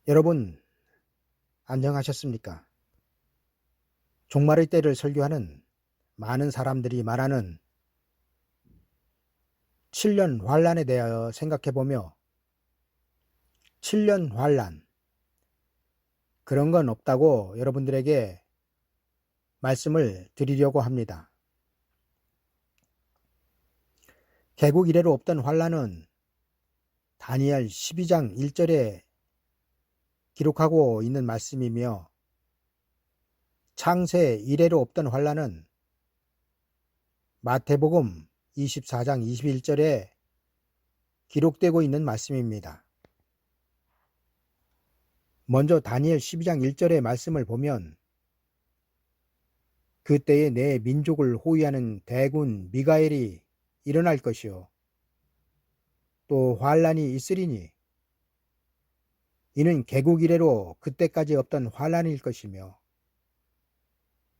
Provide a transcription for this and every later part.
여러분, 안녕하셨습니까? 종말의 때를 설교하는 많은 사람들이 말하는 7년 환란에 대하여 생각해보며 7년 환란, 그런 건 없다고 여러분들에게 말씀을 드리려고 합니다. 개국 이래로 없던 환란은 다니엘 12장 1절에 기록하고 있는 말씀이며, 창세 이래로 없던 환란은 마태복음 24장 21절에 기록되고 있는 말씀입니다. 먼저 다니엘 12장 1절의 말씀을 보면, 그때에 내 민족을 호위하는 대군 미가엘이 일어날 것이요 또 환란이 있으리니 이는 개국 이래로 그때까지 없던 환란일 것이며,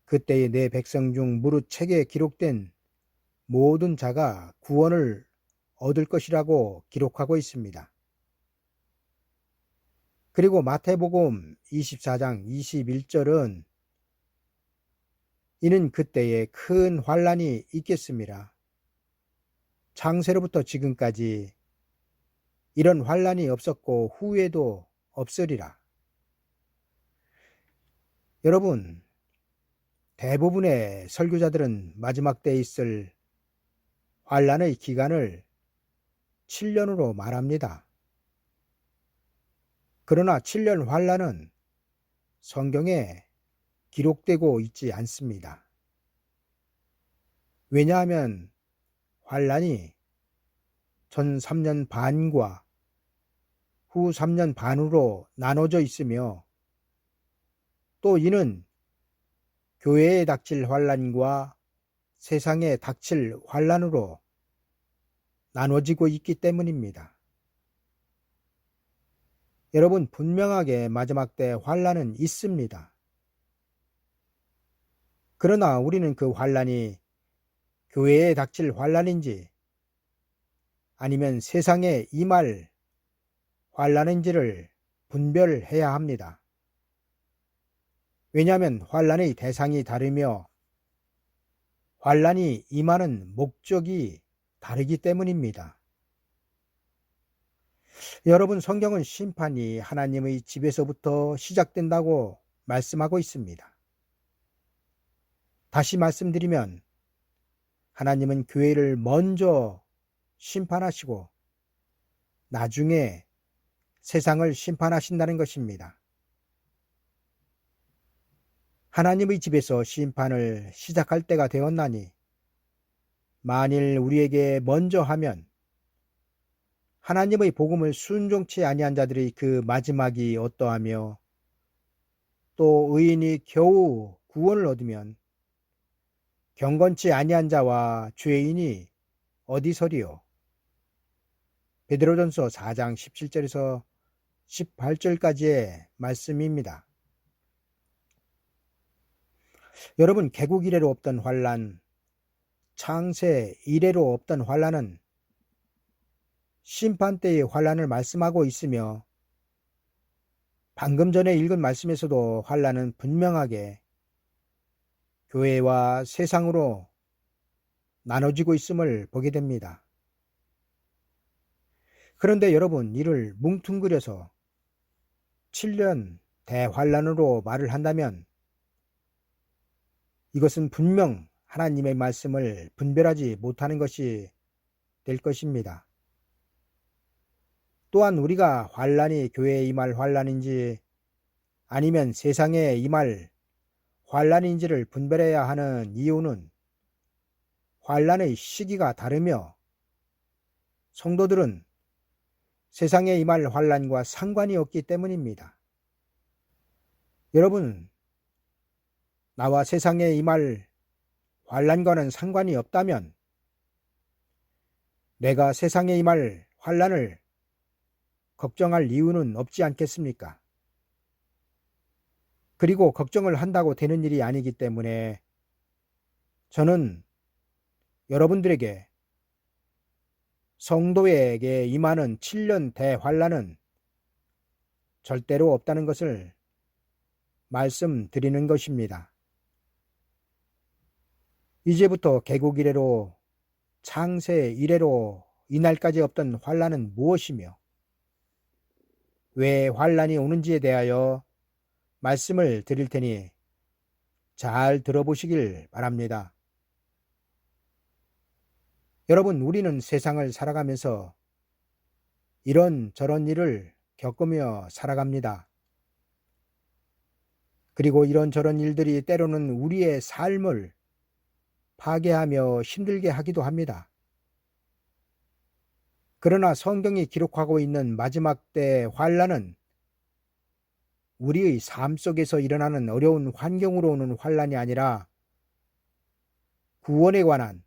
그때에 내 백성 중 무릇 책에 기록된 모든 자가 구원을 얻을 것이라고 기록하고 있습니다. 그리고 마태복음 24장 21절은 이는 그때에 큰 환란이 있겠습니다. 창세로부터 지금까지 이런 환란이 없었고 후에도 없으리라. 여러분, 대부분의 설교자들은 마지막 때에 있을 환란의 기간을 7년으로 말합니다. 그러나 7년 환란은 성경에 기록되고 있지 않습니다. 왜냐하면 환란이 전 3년 반과 후 3년 반으로 나눠져 있으며, 또 이는 교회에 닥칠 환란과 세상에 닥칠 환란으로 나눠지고 있기 때문입니다. 여러분, 분명하게 마지막 때 환란은 있습니다. 그러나 우리는 그 환란이 교회에 닥칠 환란인지 아니면 세상에 임할 환란인지를 분별해야 합니다. 왜냐하면 환란의 대상이 다르며 환란이 임하는 목적이 다르기 때문입니다. 여러분, 성경은 심판이 하나님의 집에서부터 시작된다고 말씀하고 있습니다. 다시 말씀드리면 하나님은 교회를 먼저 심판하시고 나중에 세상을 심판하신다는 것입니다. 하나님의 집에서 심판을 시작할 때가 되었나니 만일 우리에게 먼저 하면 하나님의 복음을 순종치 아니한 자들의 그 마지막이 어떠하며, 또 의인이 겨우 구원을 얻으면 경건치 아니한 자와 죄인이 어디서리요? 베드로전서 4장 17절에서 18절까지의 말씀입니다. 여러분, 개국 이래로 없던 환란, 창세 이래로 없던 환란은 심판 때의 환란을 말씀하고 있으며, 방금 전에 읽은 말씀에서도 환란은 분명하게 교회와 세상으로 나눠지고 있음을 보게 됩니다. 그런데 여러분, 이를 뭉뚱그려서 7년 대환란으로 말을 한다면 이것은 분명 하나님의 말씀을 분별하지 못하는 것이 될 것입니다. 또한 우리가 환란이 교회에 임할 환란인지 아니면 세상에 임할 환란인지를 분별해야 하는 이유는 환란의 시기가 다르며 성도들은 세상에 임할 환란과 상관이 없기 때문입니다. 여러분, 나와 세상에 임할 환란과는 상관이 없다면 내가 세상에 임할 환란을 걱정할 이유는 없지 않겠습니까? 그리고 걱정을 한다고 되는 일이 아니기 때문에 저는 여러분들에게 성도에게 임하는 7년 대환란은 절대로 없다는 것을 말씀드리는 것입니다. 이제부터 개국 이래로 창세 이래로 이날까지 없던 환란은 무엇이며 왜 환란이 오는지에 대하여 말씀을 드릴 테니 잘 들어보시길 바랍니다. 여러분, 우리는 세상을 살아가면서 이런저런 일을 겪으며 살아갑니다. 그리고 이런저런 일들이 때로는 우리의 삶을 파괴하며 힘들게 하기도 합니다. 그러나 성경이 기록하고 있는 마지막 때의 환란은 우리의 삶 속에서 일어나는 어려운 환경으로 오는 환란이 아니라 구원에 관한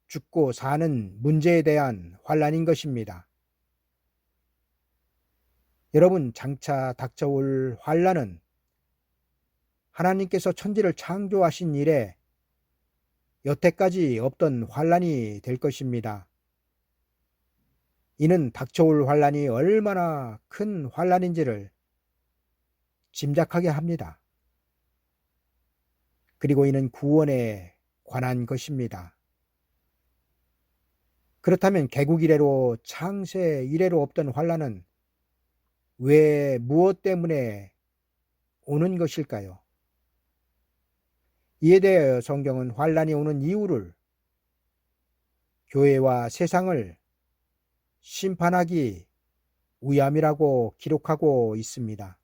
죽고 사는 문제에 대한 환란인 것입니다. 여러분, 장차 닥쳐올 환란은 하나님께서 천지를 창조하신 이래 여태까지 없던 환란이 될 것입니다. 이는 닥쳐올 환란이 얼마나 큰 환란인지를 짐작하게 합니다. 그리고 이는 구원에 관한 것입니다. 그렇다면 개국 이래로 창세 이래로 없던 환란은 왜 무엇 때문에 오는 것일까요? 이에 대하여 성경은 환란이 오는 이유를 교회와 세상을 심판하기 위함이라고 기록하고 있습니다.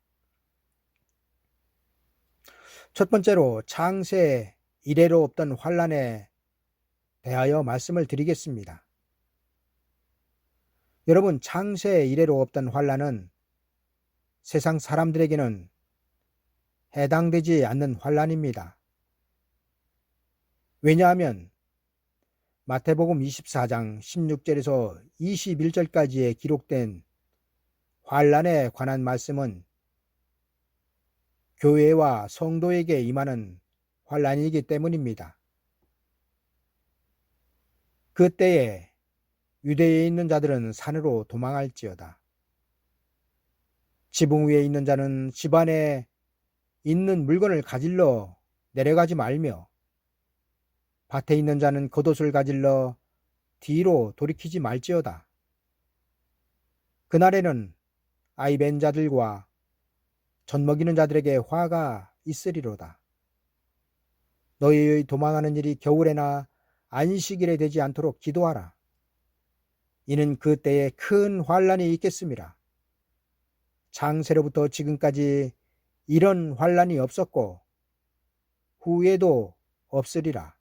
첫 번째로 창세 이래로 없던 환란에 대하여 말씀을 드리겠습니다. 여러분, 창세 이래로 없던 환란은 세상 사람들에게는 해당되지 않는 환란입니다. 왜냐하면 마태복음 24장 16절에서 21절까지에 기록된 환란에 관한 말씀은 교회와 성도에게 임하는 환란이기 때문입니다. 그때에 유대에 있는 자들은 산으로 도망할지어다. 지붕 위에 있는 자는 집안에 있는 물건을 가질러 내려가지 말며 밭에 있는 자는 겉옷을 가질러 뒤로 돌이키지 말지어다. 그날에는 아이 벤 자들과 젖먹이는 자들에게 화가 있으리로다. 너희의 도망하는 일이 겨울에나 안식일에 되지 않도록 기도하라. 이는 그때에 큰 환란이 있겠음이라. 창세로부터 지금까지 이런 환란이 없었고 후에도 없으리라.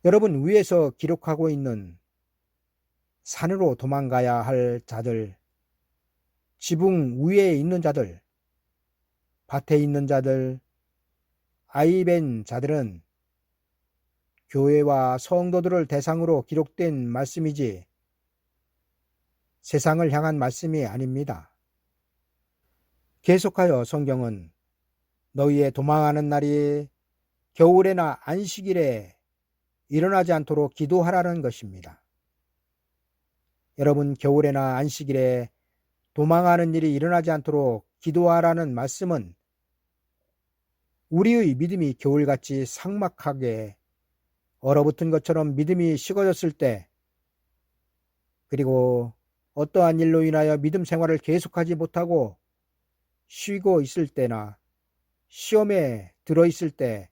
여러분, 위에서 기록하고 있는 산으로 도망가야 할 자들, 지붕 위에 있는 자들, 밭에 있는 자들, 아이 벤 자들은 교회와 성도들을 대상으로 기록된 말씀이지 세상을 향한 말씀이 아닙니다. 계속하여 성경은 너희의 도망하는 날이 겨울에나 안식일에 일어나지 않도록 기도하라는 것입니다. 여러분, 겨울에나 안식일에 도망하는 일이 일어나지 않도록 기도하라는 말씀은 우리의 믿음이 겨울같이 삭막하게 얼어붙은 것처럼 믿음이 식어졌을 때, 그리고 어떠한 일로 인하여 믿음 생활을 계속하지 못하고 쉬고 있을 때나 시험에 들어있을 때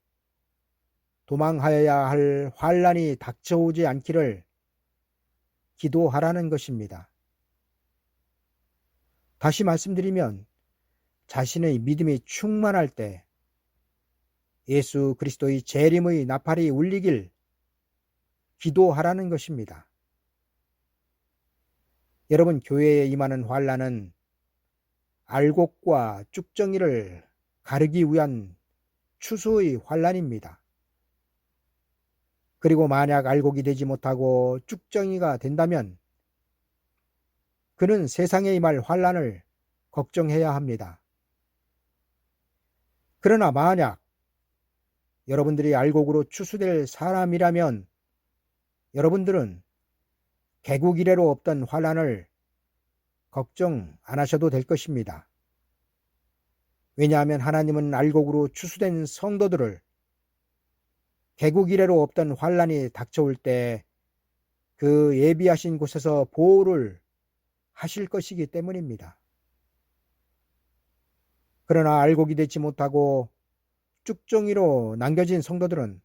도망하여야 할 환란이 닥쳐오지 않기를 기도하라는 것입니다. 다시 말씀드리면 자신의 믿음이 충만할 때 예수 그리스도의 재림의 나팔이 울리길 기도하라는 것입니다. 여러분, 교회에 임하는 환란은 알곡과 쭉정이를 가르기 위한 추수의 환란입니다. 그리고 만약 알곡이 되지 못하고 쭉정이가 된다면 그는 세상에 임할 환란을 걱정해야 합니다. 그러나 만약 여러분들이 알곡으로 추수될 사람이라면 여러분들은 개국 이래로 없던 환란을 걱정 안 하셔도 될 것입니다. 왜냐하면 하나님은 알곡으로 추수된 성도들을 개국 이래로 없던 환란이 닥쳐올 때 그 예비하신 곳에서 보호를 하실 것이기 때문입니다. 그러나 알곡이 되지 못하고 쭉정이로 남겨진 성도들은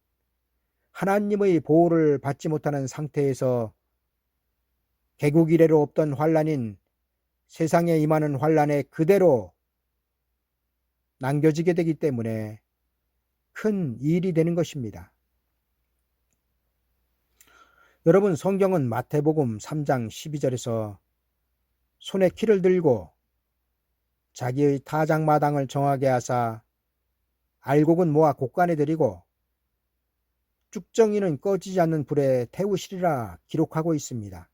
하나님의 보호를 받지 못하는 상태에서 개국 이래로 없던 환란인 세상에 임하는 환란에 그대로 남겨지게 되기 때문에 큰 일이 되는 것입니다. 여러분, 성경은 마태복음 3장 12절에서 손에 키를 들고 자기의 타작마당을 정하게 하사 알곡은 모아 곡간에 들이고 쭉정이는 꺼지지 않는 불에 태우시리라 기록하고 있습니다.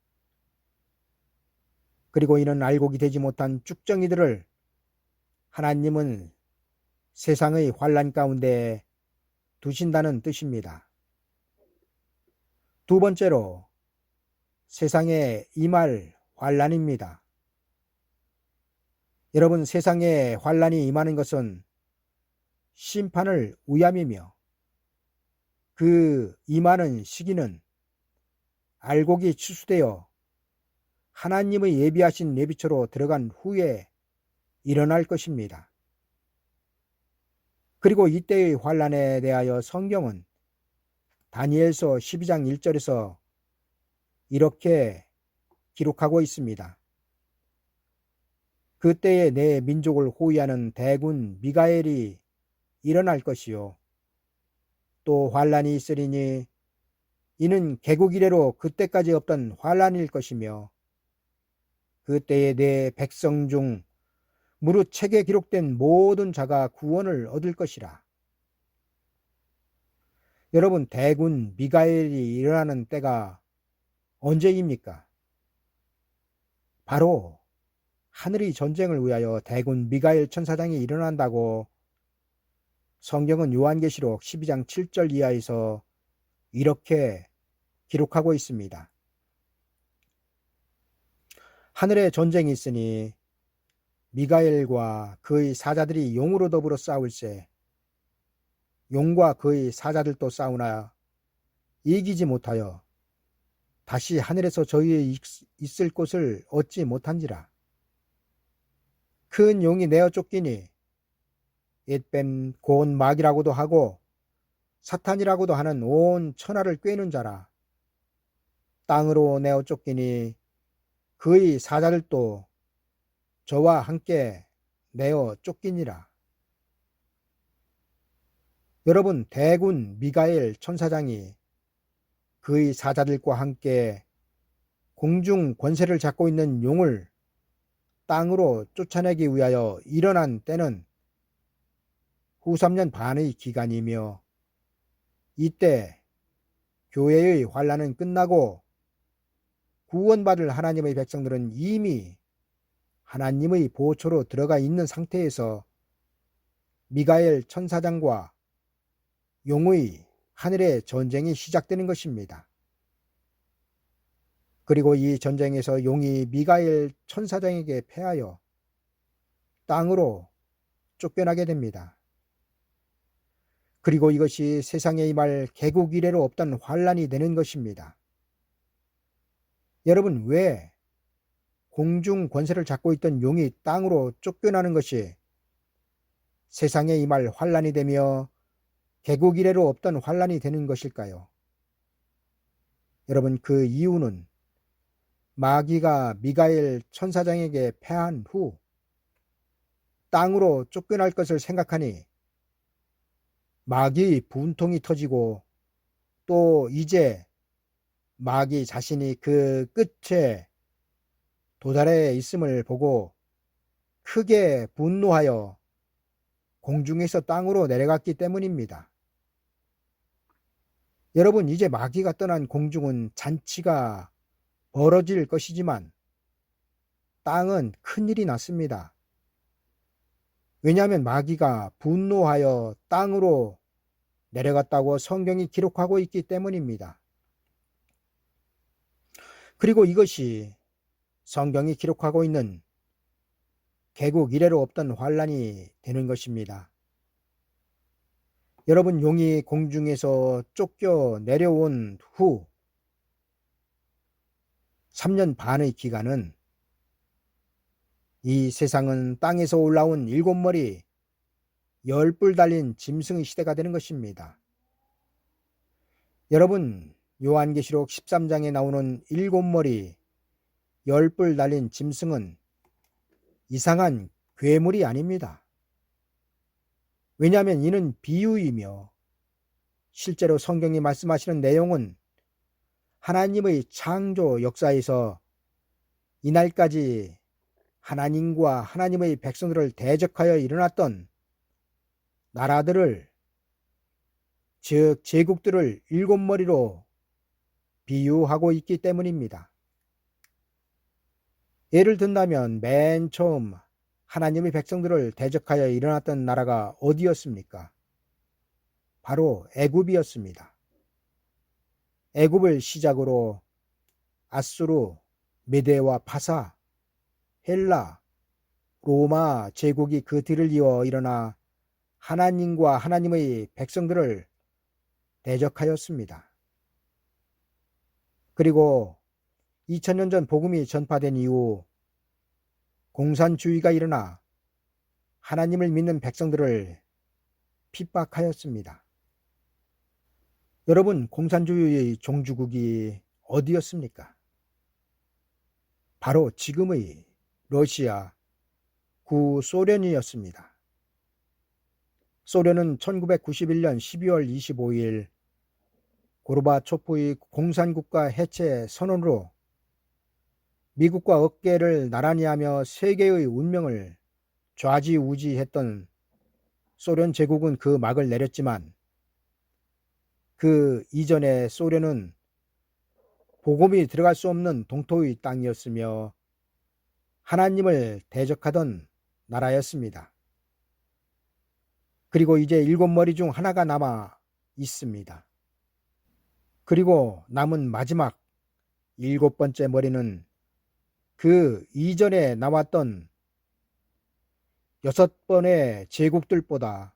그리고 이는 알곡이 되지 못한 쭉정이들을 하나님은 세상의 환란 가운데 두신다는 뜻입니다. 두 번째로 세상에 임할 환란입니다. 여러분, 세상에 환란이 임하는 것은 심판을 위함이며 그 임하는 시기는 알곡이 추수되어 하나님의 예비하신 예비처로 들어간 후에 일어날 것입니다. 그리고 이때의 환란에 대하여 성경은 다니엘서 12장 1절에서 이렇게 기록하고 있습니다. 그때에 내 민족을 호위하는 대군 미가엘이 일어날 것이요 또 환란이 있으리니 이는 개국 이래로 그때까지 없던 환란일 것이며 그때에 내 백성 중 무릇 책에 기록된 모든 자가 구원을 얻을 것이라. 여러분, 대군 미가엘이 일어나는 때가 언제입니까? 바로 하늘의 전쟁을 위하여 대군 미가엘 천사장이 일어난다고 성경은 요한계시록 12장 7절 이하에서 이렇게 기록하고 있습니다. 하늘에 전쟁이 있으니 미가엘과 그의 사자들이 용으로 더불어 싸울세 용과 그의 사자들도 싸우나 이기지 못하여 다시 하늘에서 저희의 있을 곳을 얻지 못한지라. 큰 용이 내어 쫓기니 옛뱀 곧 마귀라고도 하고 사탄이라고도 하는 온 천하를 꿰는 자라. 땅으로 내어 쫓기니 그의 사자들도 저와 함께 내어 쫓기니라. 여러분, 대군 미가엘 천사장이 그의 사자들과 함께 공중 권세를 잡고 있는 용을 땅으로 쫓아내기 위하여 일어난 때는 후 3년 반의 기간이며 이때 교회의 환란은 끝나고 구원받을 하나님의 백성들은 이미 하나님의 보호처로 들어가 있는 상태에서 미가엘 천사장과 용의 하늘의 전쟁이 시작되는 것입니다. 그리고 이 전쟁에서 용이 미가엘 천사장에게 패하여 땅으로 쫓겨나게 됩니다. 그리고 이것이 세상에 임할 개국 이래로 없던 환란이 되는 것입니다. 여러분, 왜 공중 권세를 잡고 있던 용이 땅으로 쫓겨나는 것이 세상에 임할 환란이 되며 개국 이래로 없던 환란이 되는 것일까요? 여러분, 그 이유는 마귀가 미가엘 천사장에게 패한 후 땅으로 쫓겨날 것을 생각하니 마귀의 분통이 터지고 또 이제 마귀 자신이 그 끝에 도달해 있음을 보고 크게 분노하여 공중에서 땅으로 내려갔기 때문입니다. 여러분, 이제 마귀가 떠난 공중은 잔치가 벌어질 것이지만 땅은 큰일이 났습니다. 왜냐하면 마귀가 분노하여 땅으로 내려갔다고 성경이 기록하고 있기 때문입니다. 그리고 이것이 성경이 기록하고 있는 개국 이래로 없던 환란이 되는 것입니다. 여러분, 용이 공중에서 쫓겨 내려온 후 3년 반의 기간은 이 세상은 땅에서 올라온 7머리 10뿔 달린 짐승의 시대가 되는 것입니다. 여러분, 요한계시록 13장에 나오는 7머리 10뿔 달린 짐승은 이상한 괴물이 아닙니다. 왜냐하면 이는 비유이며 실제로 성경이 말씀하시는 내용은 하나님의 창조 역사에서 이날까지 하나님과 하나님의 백성들을 대적하여 일어났던 나라들을, 즉 제국들을 7머리로 비유하고 있기 때문입니다. 예를 든다면 맨 처음 하나님의 백성들을 대적하여 일어났던 나라가 어디였습니까? 바로 애굽이었습니다. 애굽을 시작으로 아수르, 메데와 파사, 헬라, 로마 제국이 그 뒤를 이어 일어나 하나님과 하나님의 백성들을 대적하였습니다. 그리고 2000년 전 복음이 전파된 이후 공산주의가 일어나 하나님을 믿는 백성들을 핍박하였습니다. 여러분, 공산주의의 종주국이 어디였습니까? 바로 지금의 러시아, 구소련이었습니다. 소련은 1991년 12월 25일 고르바초프의 공산국가 해체 선언으로 미국과 어깨를 나란히 하며 세계의 운명을 좌지우지했던 소련 제국은 그 막을 내렸지만 그 이전에 소련은 복음이 들어갈 수 없는 동토의 땅이었으며 하나님을 대적하던 나라였습니다. 그리고 이제 7머리 중 하나가 남아 있습니다. 그리고 남은 마지막 7번째 머리는 그 이전에 나왔던 6번의 제국들보다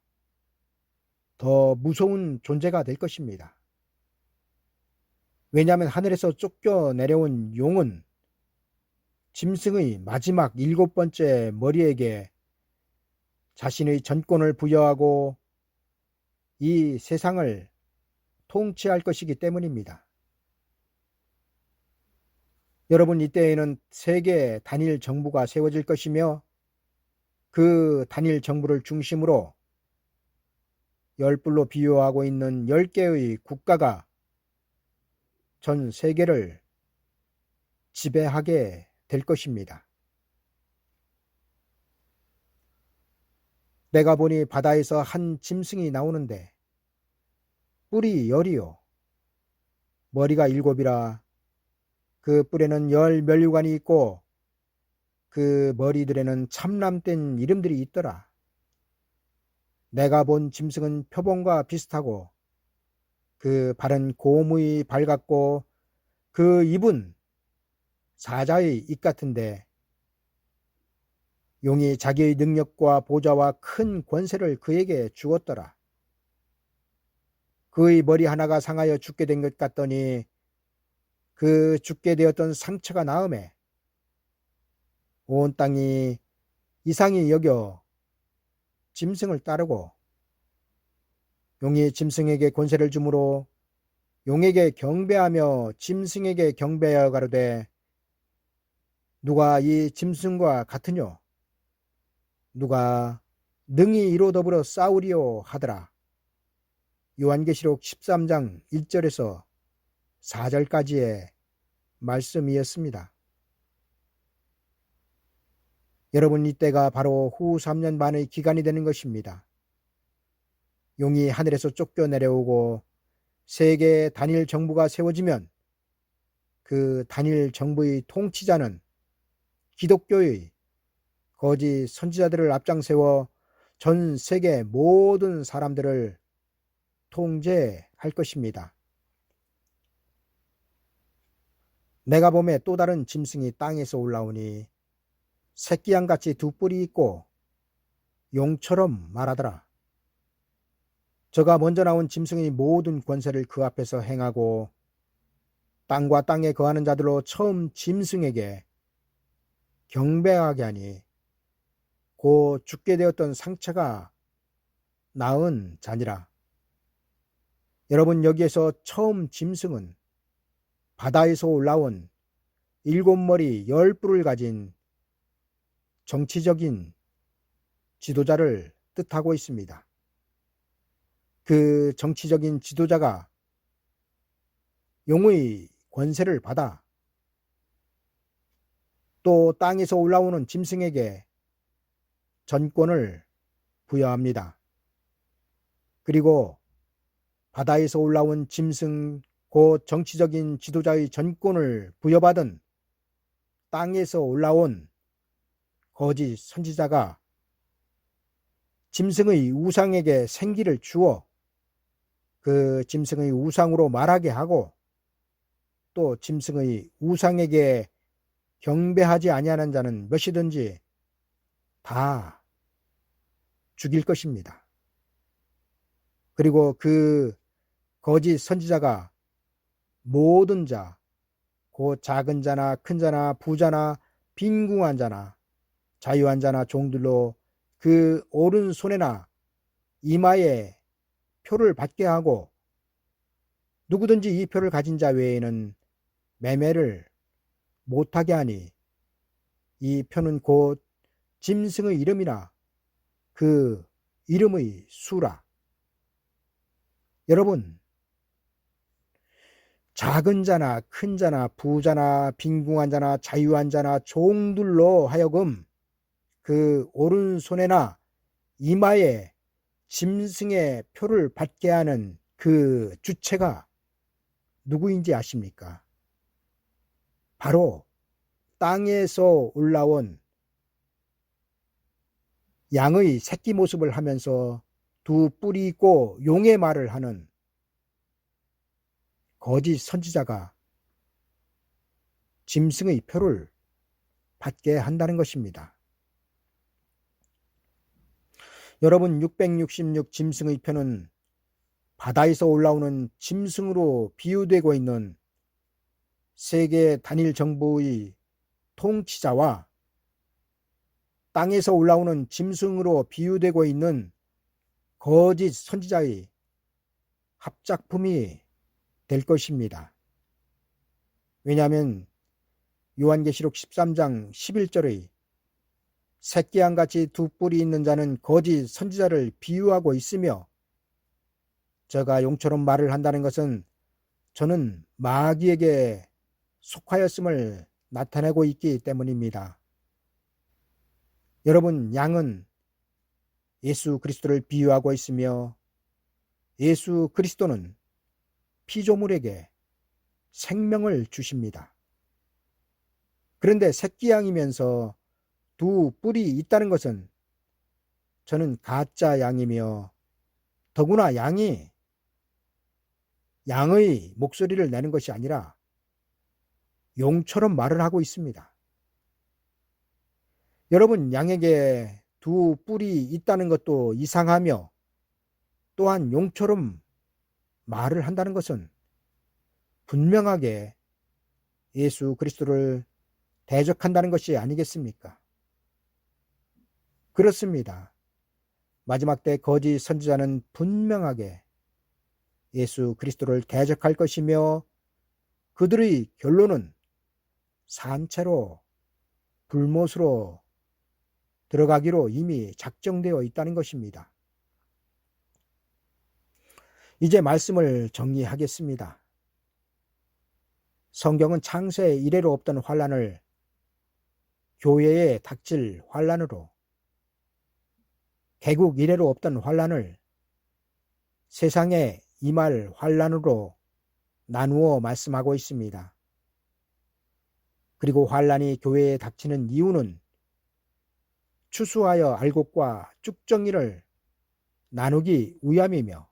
더 무서운 존재가 될 것입니다. 왜냐하면 하늘에서 쫓겨 내려온 용은 짐승의 마지막 7번째 머리에게 자신의 전권을 부여하고 이 세상을 통치할 것이기 때문입니다. 여러분, 이때에는 세계 단일 정부가 세워질 것이며 그 단일 정부를 중심으로 10뿔로 비유하고 있는 10개의 국가가 전 세계를 지배하게 될 것입니다. 내가 보니 바다에서 한 짐승이 나오는데 뿔이 10이요 머리가 7이라 그 뿔에는 10면류관이 있고 그 머리들에는 참람된 이름들이 있더라. 내가 본 짐승은 표범과 비슷하고 그 발은 곰의 발 같고 그 입은 사자의 입 같은데 용이 자기의 능력과 보좌와 큰 권세를 그에게 주었더라. 그의 머리 하나가 상하여 죽게 된 것 같더니 그 죽게 되었던 상처가 나음에 온 땅이 이상히 여겨 짐승을 따르고 용이 짐승에게 권세를 주므로 용에게 경배하며 짐승에게 경배하여 가로되 누가 이 짐승과 같으뇨 누가 능히 이로 더불어 싸우리요 하더라. 요한계시록 13장 1절에서 4절까지의 말씀이었습니다. 여러분, 이때가 바로 후 3년 반의 기간이 되는 것입니다. 용이 하늘에서 쫓겨 내려오고 세계 단일 정부가 세워지면 그 단일 정부의 통치자는 기독교의 거짓 선지자들을 앞장세워 전 세계 모든 사람들을 통제할 것입니다. 내가 보매 또 다른 짐승이 땅에서 올라오니 새끼양같이 두 뿔이 있고 용처럼 말하더라. 저가 먼저 나온 짐승의 모든 권세를 그 앞에서 행하고 땅과 땅에 거하는 자들로 처음 짐승에게 경배하게 하니 곧 죽게 되었던 상처가 나은 자니라. 여러분, 여기에서 처음 짐승은 바다에서 올라온 7머리 10뿔을 가진 정치적인 지도자를 뜻하고 있습니다. 그 정치적인 지도자가 용의 권세를 받아 또 땅에서 올라오는 짐승에게 전권을 부여합니다. 그리고 바다에서 올라온 짐승, 곧 정치적인 지도자의 전권을 부여받은 땅에서 올라온 거짓 선지자가 짐승의 우상에게 생기를 주어 그 짐승의 우상으로 말하게 하고 또 짐승의 우상에게 경배하지 아니하는 자는 몇이든지 다 죽일 것입니다. 그리고 그 거짓 선지자가 모든 자, 곧 작은 자나 큰 자나 부자나 빈궁한 자나 자유한 자나 종들로 그 오른손에나 이마에 표를 받게 하고 누구든지 이 표를 가진 자 외에는 매매를 못하게 하니 이 표는 곧 짐승의 이름이나 그 이름의 수라. 여러분, 작은 자나 큰 자나 부자나 빈궁한 자나 자유한 자나 종들로 하여금 그 오른손에나 이마에 짐승의 표를 받게 하는 그 주체가 누구인지 아십니까? 바로 땅에서 올라온 양의 새끼 모습을 하면서 두 뿔이 있고 용의 말을 하는 거짓 선지자가 짐승의 표를 받게 한다는 것입니다. 여러분, 666 짐승의 표는 바다에서 올라오는 짐승으로 비유되고 있는 세계 단일 정부의 통치자와 땅에서 올라오는 짐승으로 비유되고 있는 거짓 선지자의 합작품이 될 것입니다. 왜냐하면 요한계시록 13장 11절의 새끼양같이 두 뿔이 있는 자는 거짓 선지자를 비유하고 있으며 저가 용처럼 말을 한다는 것은 저는 마귀에게 속하였음을 나타내고 있기 때문입니다. 여러분, 양은 예수 그리스도를 비유하고 있으며 예수 그리스도는 피조물에게 생명을 주십니다. 그런데 새끼양이면서 두 뿔이 있다는 것은 저는 가짜 양이며 더구나 양이 양의 목소리를 내는 것이 아니라 용처럼 말을 하고 있습니다. 여러분, 양에게 두 뿔이 있다는 것도 이상하며 또한 용처럼 말을 한다는 것은 분명하게 예수 그리스도를 대적한다는 것이 아니겠습니까? 그렇습니다. 마지막 때 거짓 선지자는 분명하게 예수 그리스도를 대적할 것이며 그들의 결론은 산채로 불못으로 들어가기로 이미 작정되어 있다는 것입니다. 이제 말씀을 정리하겠습니다. 성경은 창세 이래로 없던 환난을 교회에 닥칠 환난으로, 개국 이래로 없던 환난을 세상에 임할 환난으로 나누어 말씀하고 있습니다. 그리고 환난이 교회에 닥치는 이유는 추수하여 알 것과 쭉정이를 나누기 위함이며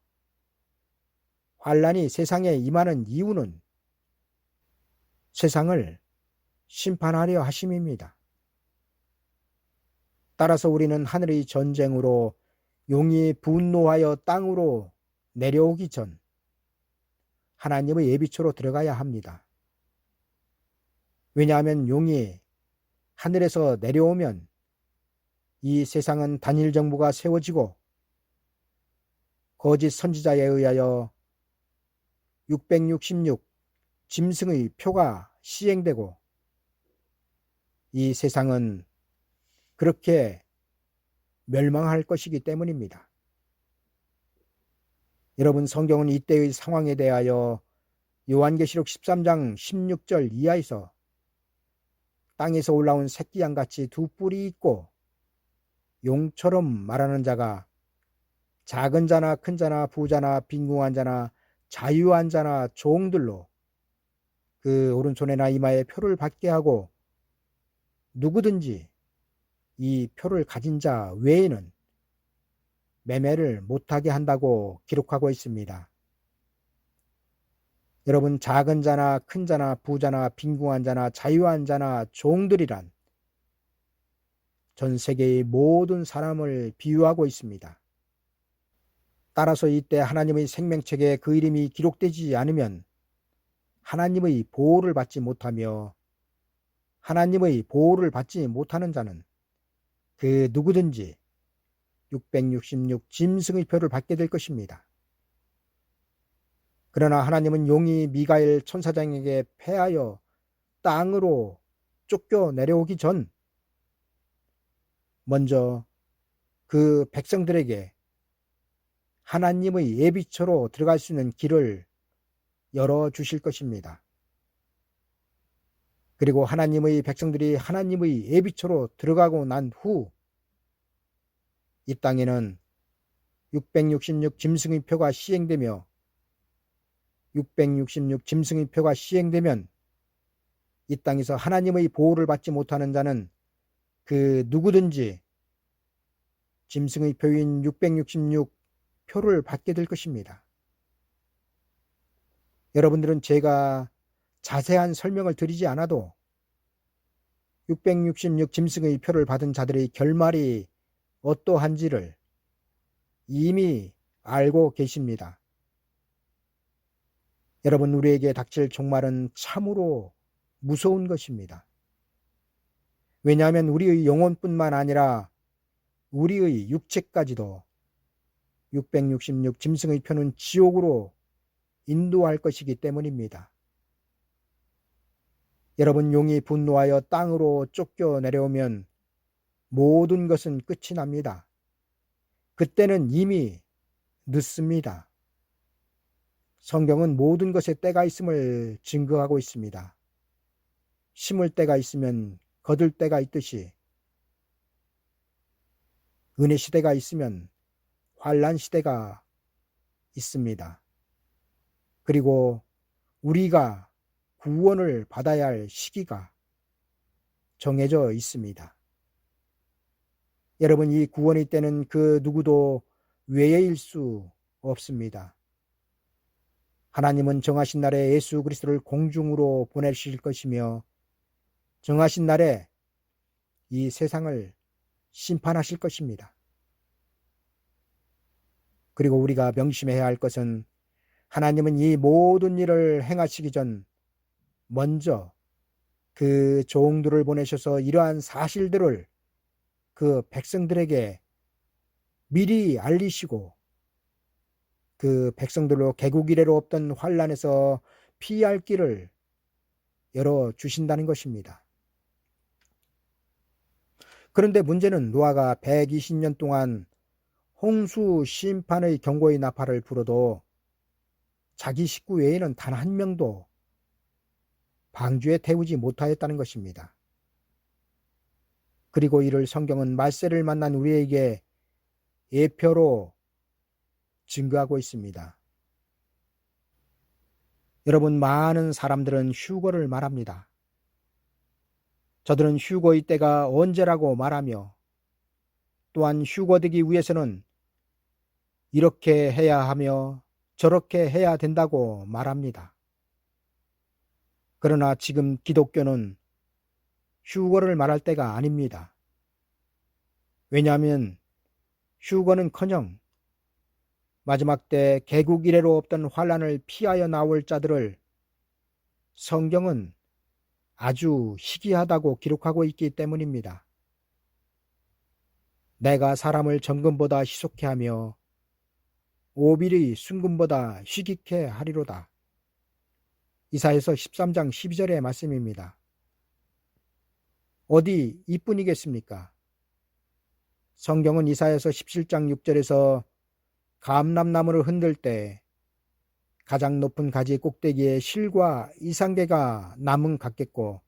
환난이 세상에 임하는 이유는 세상을 심판하려 하심입니다. 따라서 우리는 하늘의 전쟁으로 용이 분노하여 땅으로 내려오기 전 하나님의 예비초로 들어가야 합니다. 왜냐하면 용이 하늘에서 내려오면 이 세상은 단일 정부가 세워지고 거짓 선지자에 의하여 666 짐승의 표가 시행되고 이 세상은 그렇게 멸망할 것이기 때문입니다. 여러분, 성경은 이때의 상황에 대하여 요한계시록 13장 16절 이하에서 땅에서 올라온 새끼양같이 두 뿔이 있고 용처럼 말하는 자가 작은 자나 큰 자나 부자나 빈궁한 자나 자유한 자나 종들로 그 오른손에나 이마에 표를 받게 하고 누구든지 이 표를 가진 자 외에는 매매를 못하게 한다고 기록하고 있습니다. 여러분, 작은 자나 큰 자나 부자나 빈궁한 자나 자유한 자나 종들이란 전 세계의 모든 사람을 비유하고 있습니다. 따라서 이때 하나님의 생명책에 그 이름이 기록되지 않으면 하나님의 보호를 받지 못하며 하나님의 보호를 받지 못하는 자는 그 누구든지 666 짐승의 표를 받게 될 것입니다. 그러나 하나님은 용이 미가엘 천사장에게 패하여 땅으로 쫓겨 내려오기 전 먼저 그 백성들에게 하나님의 예비처로 들어갈 수 있는 길을 열어주실 것입니다. 그리고 하나님의 백성들이 하나님의 예비처로 들어가고 난 후 이 땅에는 666 짐승의 표가 시행되며 666 짐승의 표가 시행되면 이 땅에서 하나님의 보호를 받지 못하는 자는 그 누구든지 짐승의 표인 666 표를 받게 될 것입니다. 여러분들은 제가 자세한 설명을 드리지 않아도 666 짐승의 표를 받은 자들의 결말이 어떠한지를 이미 알고 계십니다. 여러분, 우리에게 닥칠 종말은 참으로 무서운 것입니다. 왜냐하면 우리의 영혼뿐만 아니라 우리의 육체까지도 666 짐승의 표는 지옥으로 인도할 것이기 때문입니다. 여러분, 용이 분노하여 땅으로 쫓겨 내려오면 모든 것은 끝이 납니다. 그때는 이미 늦습니다. 성경은 모든 것에 때가 있음을 증거하고 있습니다. 심을 때가 있으면 거둘 때가 있듯이 은혜 시대가 있으면 환난 시대가 있습니다. 그리고 우리가 구원을 받아야 할 시기가 정해져 있습니다. 여러분, 이 구원의 때는 그 누구도 외예일 수 없습니다. 하나님은 정하신 날에 예수 그리스도를 공중으로 보내실 것이며 정하신 날에 이 세상을 심판하실 것입니다. 그리고 우리가 명심해야 할 것은 하나님은 이 모든 일을 행하시기 전 먼저 그 종들을 보내셔서 이러한 사실들을 그 백성들에게 미리 알리시고 그 백성들로 개국 이래로 없던 환난에서 피할 길을 열어주신다는 것입니다. 그런데 문제는 노아가 120년 동안 홍수 심판의 경고의 나팔을 불어도 자기 식구 외에는 단 한 명도 방주에 태우지 못하였다는 것입니다. 그리고 이를 성경은 말세를 만난 우리에게 예표로 증거하고 있습니다. 여러분, 많은 사람들은 휴거를 말합니다. 저들은 휴거의 때가 언제라고 말하며 또한 휴거되기 위해서는 이렇게 해야 하며 저렇게 해야 된다고 말합니다. 그러나 지금 기독교는 휴거를 말할 때가 아닙니다. 왜냐하면 휴거는커녕 마지막 때 개국 이래로 없던 환란을 피하여 나올 자들을 성경은 아주 희귀하다고 기록하고 있기 때문입니다. 내가 사람을 정금보다 희속케 하며 오빌이 순금보다 희귀케 하리로다. 이사야서 13장 12절의 말씀입니다. 어디 이뿐이겠습니까? 성경은 이사야서 17장 6절에서 감람나무를 흔들 때 가장 높은 가지 꼭대기에 실과 이상개가 나무 같겠고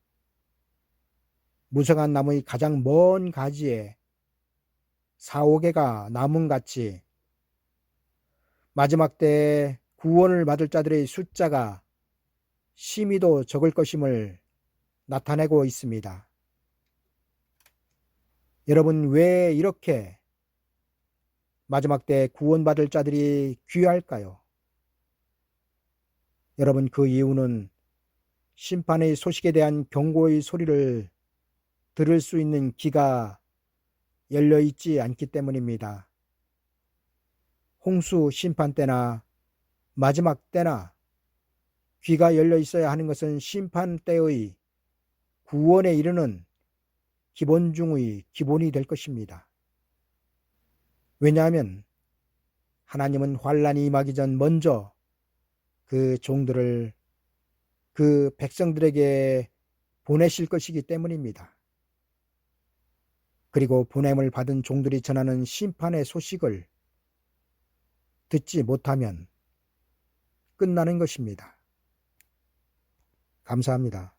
무성한 나무의 가장 먼 가지에 4-5개가 나무같이 마지막 때 구원을 받을 자들의 숫자가 심히도 적을 것임을 나타내고 있습니다. 여러분, 왜 이렇게 마지막 때 구원받을 자들이 귀할까요? 여러분, 그 이유는 심판의 소식에 대한 경고의 소리를 들을 수 있는 귀가 열려 있지 않기 때문입니다. 홍수 심판 때나 마지막 때나 귀가 열려 있어야 하는 것은 심판 때의 구원에 이르는 기본 중의 기본이 될 것입니다. 왜냐하면 하나님은 환란이 임하기 전 먼저 그 종들을 그 백성들에게 보내실 것이기 때문입니다. 그리고 보냄을 받은 종들이 전하는 심판의 소식을 듣지 못하면 끝나는 것입니다. 감사합니다.